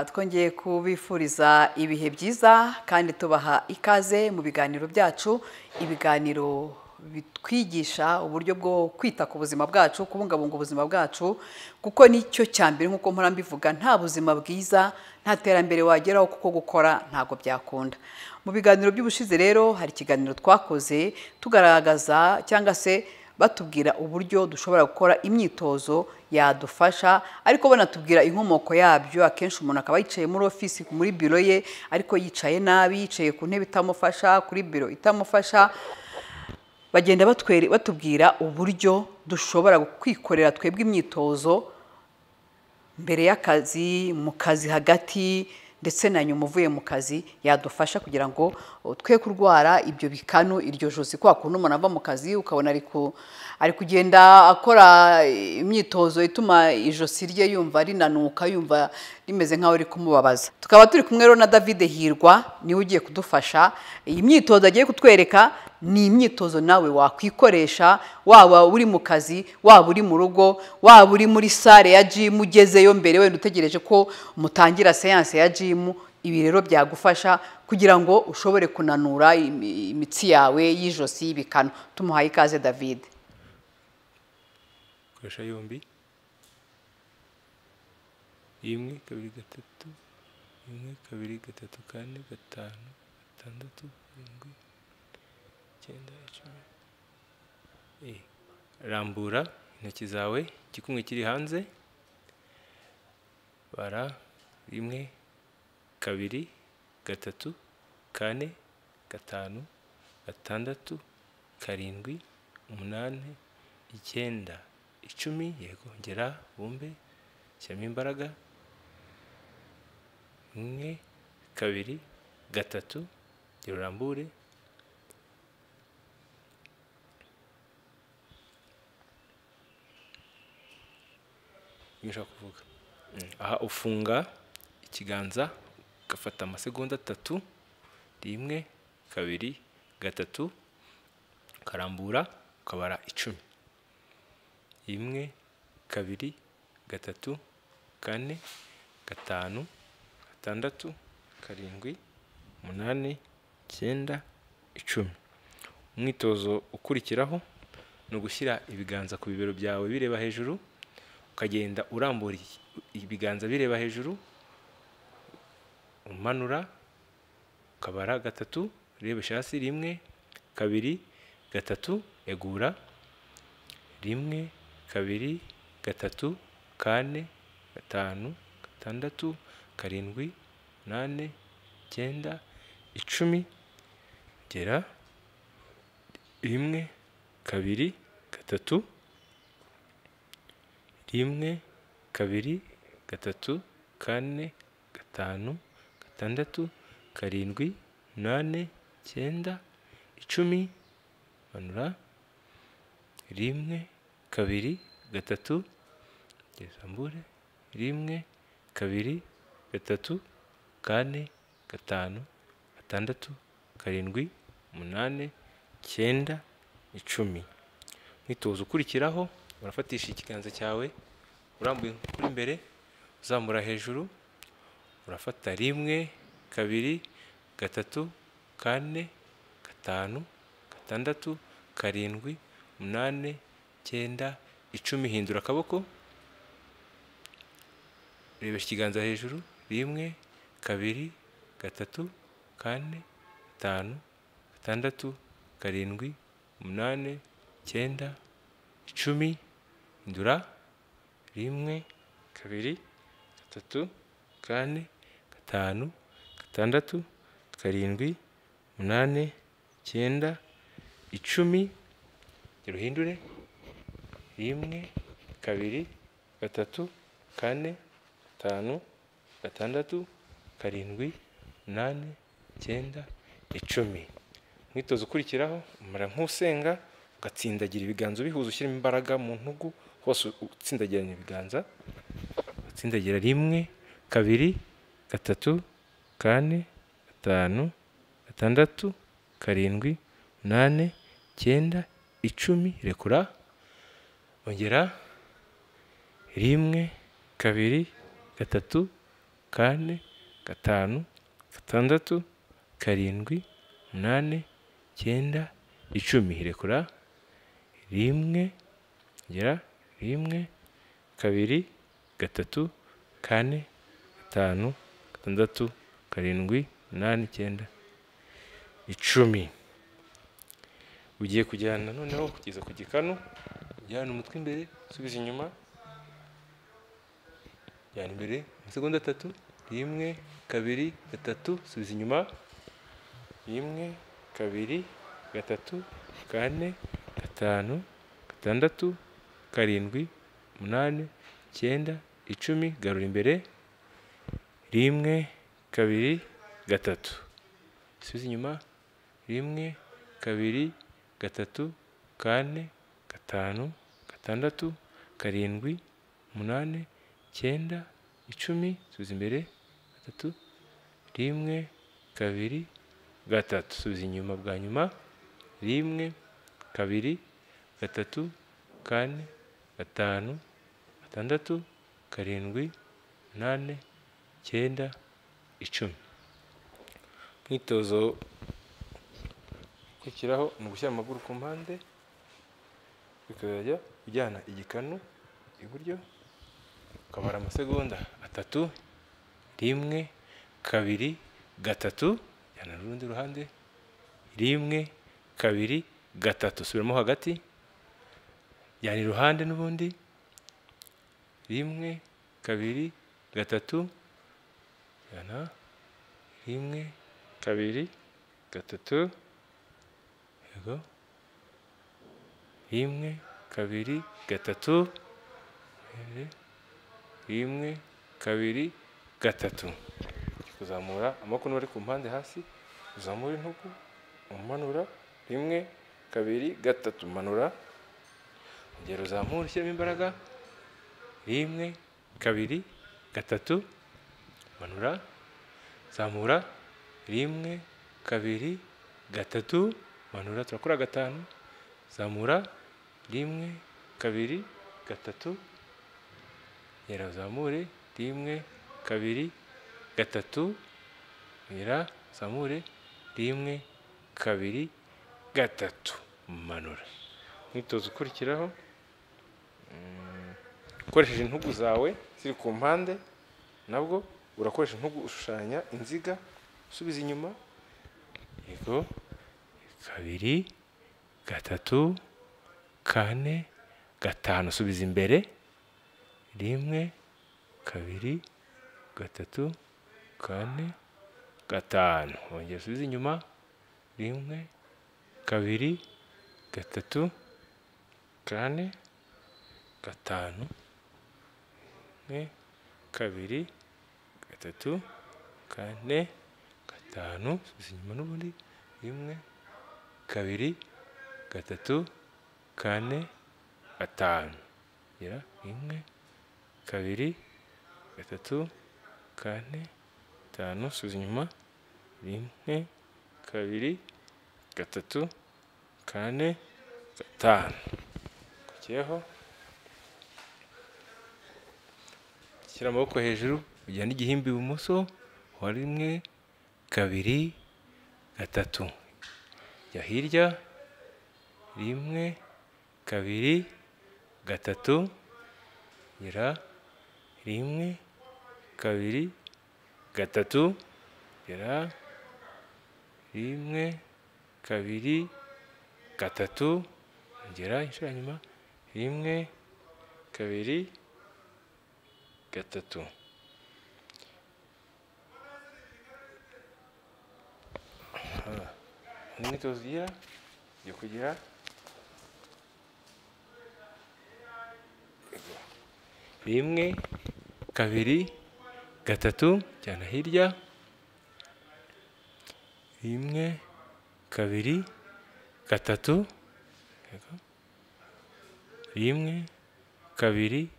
twongeye kubifuriza ibihe byiza kandi tubaha ikaze mu biganiro byacu, ibiganiro bitwigisha uburyo bwo kwita ku buzima bwacu, kubungabunga ubuzima bwacu, kuko nicyo cyambere nkuko mpora mbivuga, nta buzima bwiza nta terambere wageraho kuko gukora ntago byakunda. Mu biganiro by'ubushize rero hari ikiganiro twakoze tugaragaza cyangwa se batubwira uburyo dushobora gukora imyitozo yadufasha, ariko banatubwira inkomoko yabyo. Akenshi umuntu akaba yicaye muri ofisi muri biro ye ariko yicaye nabi, yicaye ku ntebe itamufasha, kuri biro itamufasha. Bagenda batubwira uburyo dushobora kwikorera twebwe imyitozo mbere y'akazi, mu kazi hagati, ndetse na nyuma uvuye mu kazi, yadufasha kugira ngo twe kurwara ibyo bikanu, iryo josi. Kwa kuntu umuntu ava mu kazi ukabona ari kugenda akora imyitozo ituma ijosi rye yumva rinanuka, yumva rimeze nkaho uri kumubabaza. Tukaba turi kumwe rero na David Hirwa, niwe ugiye kudufasha. Iyi myitozo agiye kutwereka ni imyitozo nawe wakwikoresha, waba uri mu kazi, waba uri mu rugo, waba uri muri sale ya gym ugezeyo mbere wenda utegereje ko mutangira seanse ya gym. Ibi rero byagufasha kugira ngo ushobore kunanura imitsi yawe y'ijosi y'ibikanu. Tumuhaye ikaze David. Koresha yombi. 1 2 3 1 2 3 4 5 6 7 rambura intoki zawe, igikumwe kiri hanze. Bara 1 2 3 4 5 6 7 8 9 10. Yego, ngera bumbe, shyiramo imbaraga. 1 2 3 gira urambure. Nishaka kuvuga aha ufunga ikiganza ugafata amasegonda 3. 1 2 3 karambura ukabara 10. 1 2 3 4 5 6 7 8 9 10. Umwitozo ukurikiraho no gushyira ibiganza ku bibero byawe bireba hejuru, ukagenda urambura ibiganza bireba hejuru, umanura ukabara 3, urebesha hasi. 1 2 3 egura. 1 2 3 4 5 6 7 8 9 10. Gera 1 2 3 1 2 3 4 5 6 7 8 9 10. Manura 1 2 3 gesambure. 1 2 3 4 5 6 7 8 9 10. Mwitozo ukurikiraho urafatisha ikiganza cyawe urambuye kuri imbere, uzamura hejuru, urafata 1 2 3 4 5 6 7 8 9 10. Hindura akaboko, rebesha ikiganza hejuru. 1 2 3 4 5 6 7 8 9 10. Hindura 1 2 3 4 5 6 7 8 9 10. Ruhindure 1 2 3 4 5 6 7 8 9 10. Mwitozo ukurikiraho umara nk'usenga, ugatsindagira ibiganza bihuza, ushyiramo imbaraga mu ntugu hose, utsindagiranya ibiganza. Utsindagira 1 2 3 4 5 6 7 8 9 10. Rekura, ongera 1 2 3 kane gatanu gatandatu karindwi umunani icyenda icumi. Rekura. Rimwe ngera rimwe kabiri gatatu kane gatanu gatandatu karindwi umunani icyenda icumi. Ugiye kujyana noneho kugeza ku gikanu, jyana umutwe imbere, subiza inyuma, jyana imbere amasegonda 3. Rimwe kabiri gatatu, subiza inyuma. Rimwe kabiri gatatu kane gatanu gatandatu karindwi umunani icyenda icumi. Garura imbere. Rimwe kabiri gatatu, subiza inyuma. Rimwe kabiri gatatu kane gatanu gatandatu karindwi umunani icyenda icumi. Subiza imbere. Gatatu. Rimwe kabiri gatatu, subiza inyuma bwa nyuma. Rimwe kabiri gatatu kane gatanu gatandatu karindwi umunani icyenda icumi. Mwitozo ukurikiraho ni ugushyira amaguru ku mpande, bikazajya ujyana igikanu iburyo, ukabara amasegonda 3. Rimwe kabiri gatatu, jyana n'urundi ruhande. Rimwe kabiri gatatu, subiramo hagati, jyana iruhande n'ubundi. Rimwe kabiri gatatu, jyana. Rimwe kabiri gatatu, yego. Rimwe kabiri gatatu, rimwe kabiri gatatu. Kuzamura amaboko n'uri ku mpande hasi, uzamura intugu umanura. Rimwe kabiri gatatu, manura. Ongera uzamura ushyiramo imbaraga. Rimwe kabiri gatatu, manura. Zamura. Rimwe kabiri gatatu, manura. Turakora gatanu. Zamura. Rimwe kabiri gatatu, ongera uzamure. Rimwe kabiri gatatu, ongera uzamure. Rimwe kabiri gatatu, manura. Mwitozo ukurikiraho ukoresheje intugu zawe ziri ku mpande, nabwo urakoresha intugu ushushanya inziga, usubiza inyuma. Yego. Kabiri gatatu kane gatanu, subiza imbere. Rimwe kabiri gatatu kane gatanu, ongera usubize inyuma. Rimwe kabiri gatatu kane gatanu. Rimwe kabiri gatatu kane gatanu, subiza inyuma n'ubundi. Rimwe kabiri gatatu kane gatanu, ongera. Rimwe kabiri gatatu kane gatanu, subiza inyuma. Rimwe kabiri gatatu kane gatanu. Kukiyeho shyira amaboko hejuru, ujyana igihimba ibumoso. Rimwe kabiri gatatu, jya hirya. Rimwe kabiri gatatu, ongera. Rimwe kabiri gatatu, ongera. Rimwe kabiri gatatu, ongera inshuro ya nyuma. Rimwe kabiri gatatu. Umwitozo ugira yo kugira rimwe kabiri gatatu, jyana hirya. Rimwe kabiri gatatu, rimwe kabiri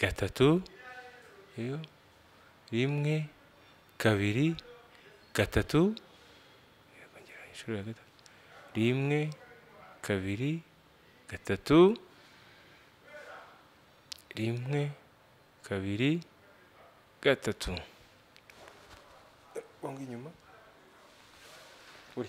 gatatu, rimwe kabiri gatatu, inshuro ya gatatu. Rimwe kabiri gatatu, rimwe kabiri gatatu. Wanga inyuma. Uri.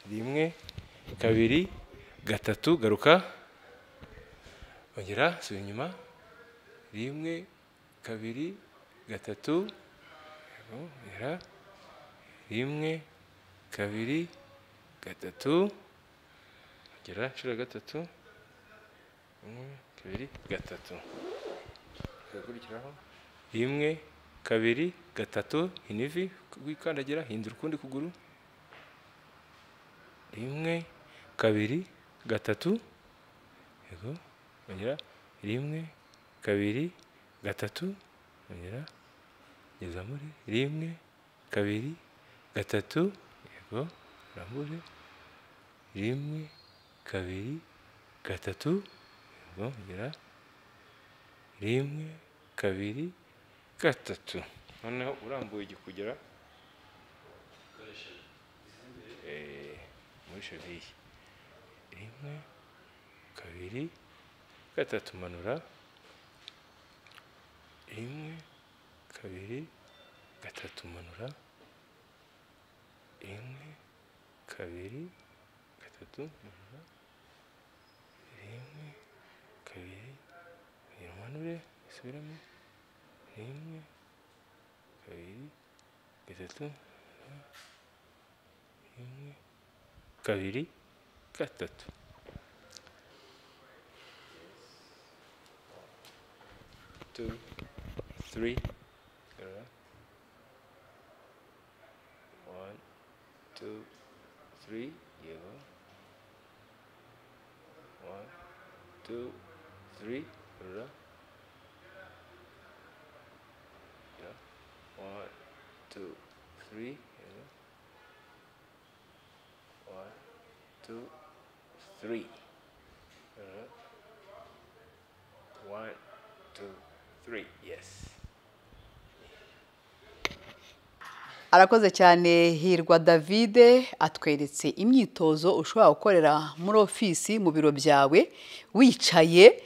Rimwe, kabiri, gatatu, garuka. Ongera, subira inyuma. Rimwe, kabiri, gatatu. Ongera. Rimwe, kabiri, gatatu. Ongera, nshuro gatatu. Rimwe, kabiri, gatatu. Gakurikiraho. Rimwe, kabiri, gatatu. Hina ivi, wikandagira, hindura ukundi kuguru. Rimwe, kabiri, gatatu. Yego. Ongera. Rimwe, kabiri, gatatu. Ongera. Geza muri. Rimwe, kabiri, gatatu. Yego. Rambure. Rimwe, kabiri, gatatu. Yego. Ongera. Rimwe, kabiri, gatatu. Noneho urambuye igikugera muri cheville. Rimwe, kabiri, gatatu, manura. Rimwe, kabiri, gatatu, manura. Rimwe, kabiri, gatatu, manura. Rimwe, kabiri, manure, isubiramo. Rimwe, kabiri, gatatu. Rimwe, kabiri, gatatu. Two, three. One, two, three. Yego. One, two, three. One, two, three. One, two, three. One, two, three. Yes. Arakoze cyane Hirwa David atweretse imyitozo ushobora gukorera muri ofisi mu biro byawe wicaye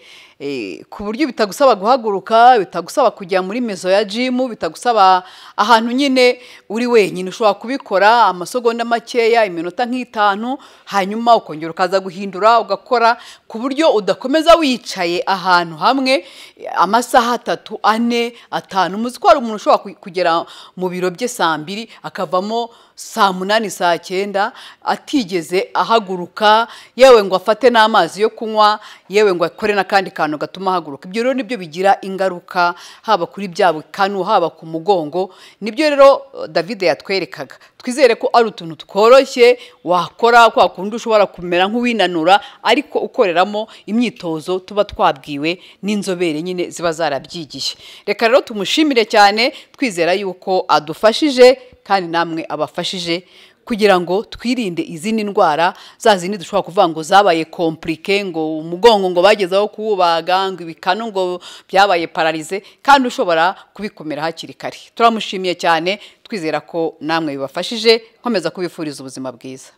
ku buryo bitagusaba guhaguruka, bitagusaba kujya muri mezo ya gym, bitagusaba ahantu nyine uri wenyine. Ushobora kubikora amasegonda makeya, iminota nk'itanu, hanyuma ukongera ukaza guhindura ugakora, ku buryo udakomeza wicaye ahantu hamwe amasaha 3, 4, 5. Muzi ko hari umuntu ushobora kugera mu biro bye saa 2 akavamo saa 8, saa 9 atigeze ahaguruka, yewe ngo afate n'amazi yo kunywa, yewe ngo akore n'akandi kantu gatuma ahaguruka. Ibyo rero nibyo bigira ingaruka haba kuri byabo kanu, haba ku mugongo. Nibyo rero David yatwerekaga. Twizere ko ari utuntu tworoshye wakora kwa kundi ushobora kumera nk'uwinanura, ariko ukoreramo imyitozo tuba twabwiwe n'inzobere nyine ziba zarabyigiye. Reka rero tumushimire cyane, twizera yuko adufashije kandi namwe abafashije kugira ngo twirinde izindi ndwara zazindi dushobora kuvuga ngo zabaye compliqué, ngo umugongo ngo bagezaho kuwubaga, ngo ibikano ngo byabaye paralize, kandi ushobora kubikomera hakiri kare. Turamushimiye cyane, twizera ko namwe bibafashije. Nkomeza kubifuriza ubuzima bwiza.